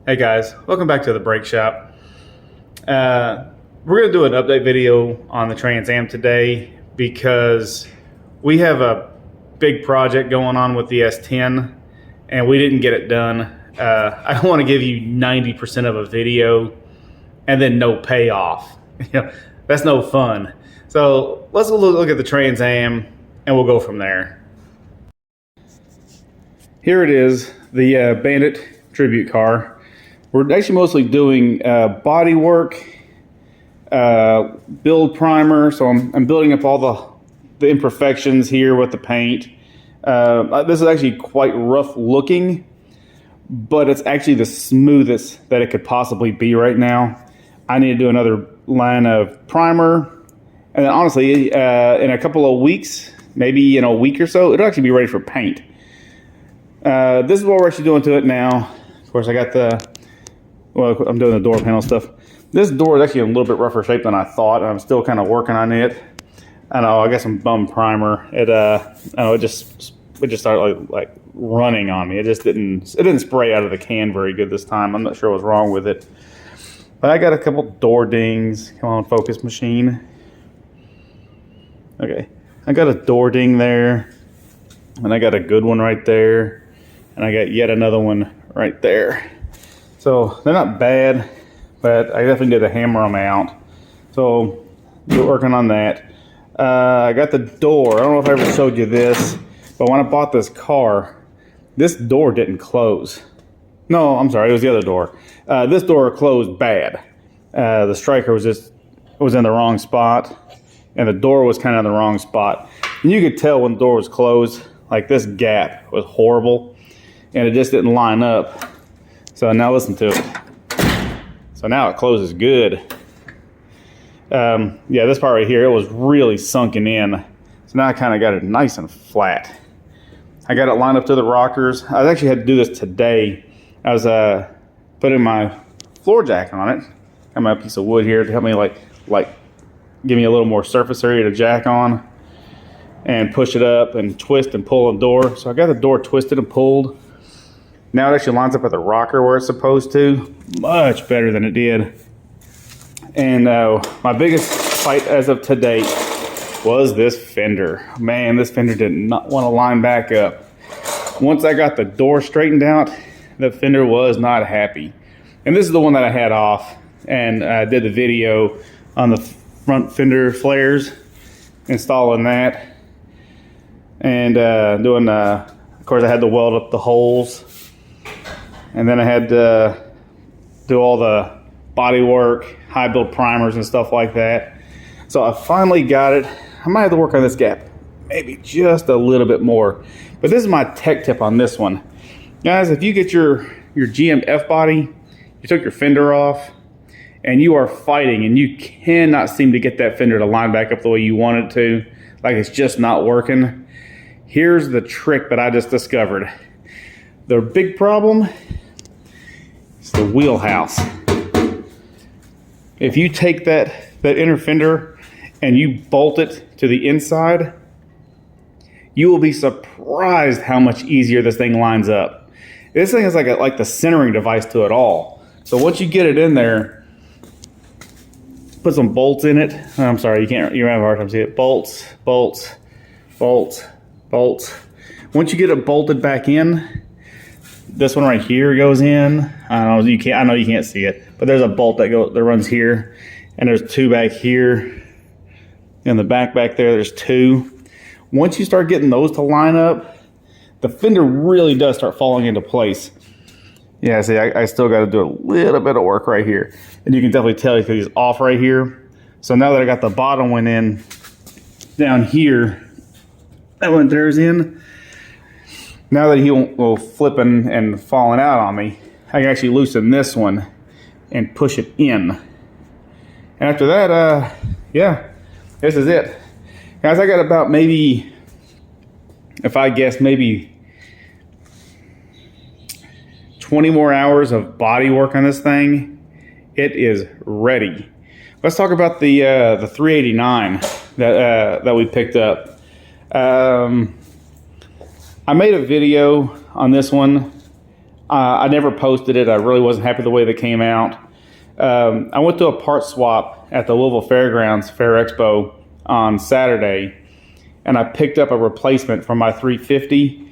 Hey guys, welcome back to the Brake Shop. We're going to do an update video on the Trans Am today because we have a big project going on with the S10 and we didn't get it done. I don't want to give you 90% of a video and then no payoff. That's no fun. So let's look at the Trans Am and we'll go from there. Here it is, the Bandit tribute car. We're actually mostly doing bodywork, build primer. So I'm building up all the imperfections here with the paint. This is actually quite rough looking, but it's actually the smoothest that it could possibly be right now. I need to do another line of primer. And then honestly, in a couple of weeks, maybe in a week or so, it'll actually be ready for paint. This is what we're actually doing to it now. Of course, I got I'm doing the door panel stuff. This door is actually a little bit rougher shape than I thought. I'm still kind of working on it. I know, I got some bum primer. It just started like running on me. It didn't spray out of the can very good this time. I'm not sure what's wrong with it. But I got a couple door dings. Come on, focus machine. Okay, I got a door ding there, and I got a good one right there, and I got yet another one right there. So they're not bad, but I definitely did a hammer them out. So we're working on that. I got the door. I don't know if I ever showed you this, but when I bought this car, this door didn't close. No, I'm sorry, it was the other door. This door closed bad. The striker was in the wrong spot, and the door was kind of in the wrong spot. And you could tell when the door was closed, like this gap was horrible, and it just didn't line up. So now listen to it. So now it closes good. Yeah, this part right here, it was really sunken in. So now I kind of got it nice and flat. I got it lined up to the rockers. I actually had to do this today. I was putting my floor jack on it. Got my piece of wood here to help me like give me a little more surface area to jack on and push it up and twist and pull the door. So I got the door twisted and pulled. Now it actually lines up at the rocker where it's supposed to. Much better than it did. And my biggest fight as of today was this fender. Man, this fender did not want to line back up. Once I got the door straightened out, the fender was not happy. And this is the one that I had off, and I did the video on the front fender flares, installing that. And doing, of course I had to weld up the holes. And then I had to do all the body work, high build primers and stuff like that. So I finally got it. I might have to work on this gap, maybe just a little bit more. But this is my tech tip on this one. Guys, if you get your GM F-body, you took your fender off, and you are fighting and you cannot seem to get that fender to line back up the way you want it to, like it's just not working, here's the trick that I just discovered. The big problem is the wheelhouse. If you take that inner fender and you bolt it to the inside, you will be surprised how much easier this thing lines up. This thing is like the centering device to it all. So once you get it in there, put some bolts in it. I'm sorry, you have a hard time seeing it. Bolts, bolts, bolts, bolts. Once you get it bolted back in, this one right here goes in. I know you can't see it, but there's a bolt that runs here, and there's two back here. In the back there, there's two. Once you start getting those to line up, the fender really does start falling into place. Yeah, see, I still got to do a little bit of work right here, and you can definitely tell because he's off right here. So now that I got the bottom one in down here, that one there's in. Now that he won't go flipping and falling out on me, I can actually loosen this one and push it in. And after that, yeah, this is it. Guys, I got about maybe, if I guess, maybe 20 more hours of body work on this thing. It is ready. Let's talk about the 389 that we picked up. I made a video on this one I never posted it. I really wasn't happy the way they came out. I went to a part swap at the Louisville Fairgrounds Fair Expo on Saturday, and I picked up a replacement for my 350.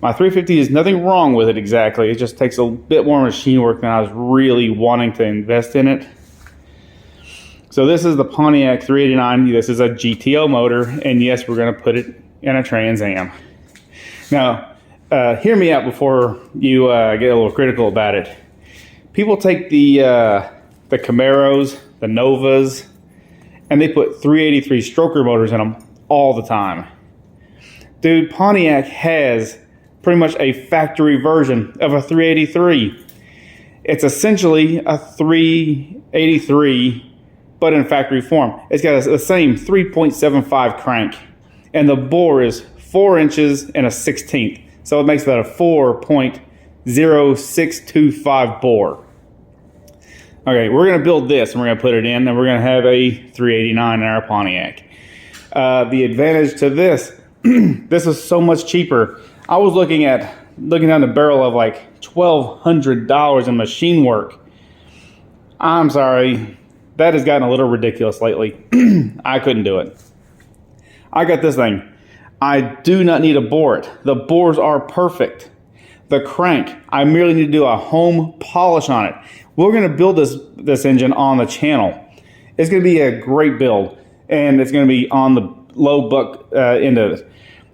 My 350 is nothing wrong with it exactly. It just takes a bit more machine work than I was really wanting to invest in it. So this is the Pontiac 389. This is a GTO motor, and yes, we're going to put it in a Trans Am. Now, hear me out before you get a little critical about it. People take the Camaros, the Novas, and they put 383 stroker motors in them all the time. Dude, Pontiac has pretty much a factory version of a 383. It's essentially a 383, but in factory form. It's got the same 3.75 crank, and the bore is 4 inches and a 16th. So it makes that a 4.0625 bore. Okay, we're going to build this, and we're going to put it in, and we're going to have a 389 in our Pontiac. The advantage to this, this is so much cheaper. I was looking down the barrel of like $1,200 in machine work. I'm sorry, that has gotten a little ridiculous lately. I couldn't do it. I got this thing. I do not need to bore it. The bores are perfect. The crank, I merely need to do a home polish on it. We're going to build this engine on the channel. It's going to be a great build, and it's going to be on the low buck end of it.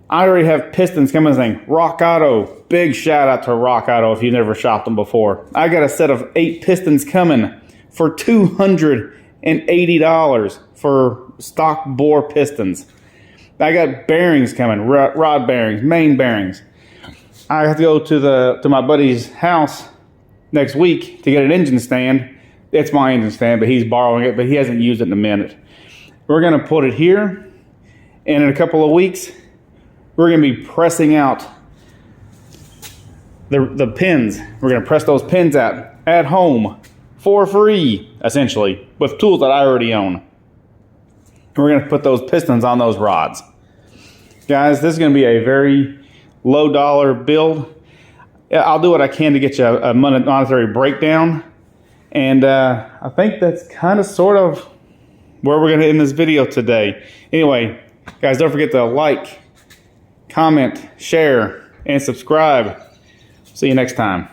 I already have pistons coming. Thing Rock Auto, big shout out to Rock Auto if you've never shopped them before. I got a set of 8 pistons coming for $280 for stock bore pistons. I got bearings coming, rod bearings, main bearings. I have to go to my buddy's house next week to get an engine stand. It's my engine stand, but he's borrowing it, but he hasn't used it in a minute. We're going to put it here, and in a couple of weeks, we're going to be pressing out the pins. We're going to press those pins out at home for free, essentially, with tools that I already own. And we're going to put those pistons on those rods. Guys, this is going to be a very low dollar build. I'll do what I can to get you a monetary breakdown. And I think that's kind of sort of where we're going to end this video today. Anyway, guys, don't forget to like, comment, share, and subscribe. See you next time.